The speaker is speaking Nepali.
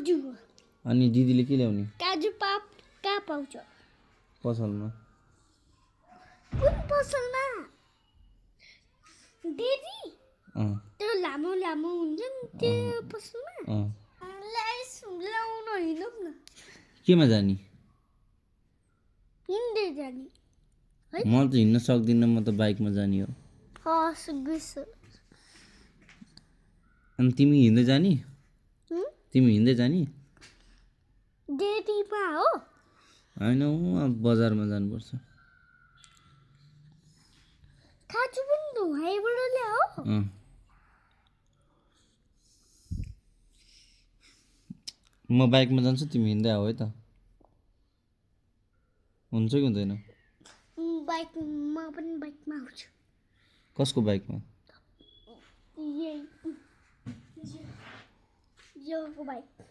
काजु अनि दिदीले के ल्याउने काजु पाप कहाँ पाउँछ पसलमा कुन पसलमा दिदी अँ त्यो लामो लामो हुन्छ नि त्यो पसलमा अँ ल्याउन हिँडौँ न केमा जाने हिँड्दै जाने म त हिँड्न सक्दिनँ म त बाइकमा जाने हो हस् गुस अनि तिमी हिँड्दै जाने तिमी हिँड्दै जाने डेरीमा हो होइन अब बजारमा जानुपर्छ काजु पनि धुवाइबाट ल्याऊ अँ म बाइकमा जान्छु तिमी हिँड्दै आऊ है त हुन्छ कि हुँदैन बाइकमा पनि बाइकमा आउँछु कसको बाइकमा यही योको बाइक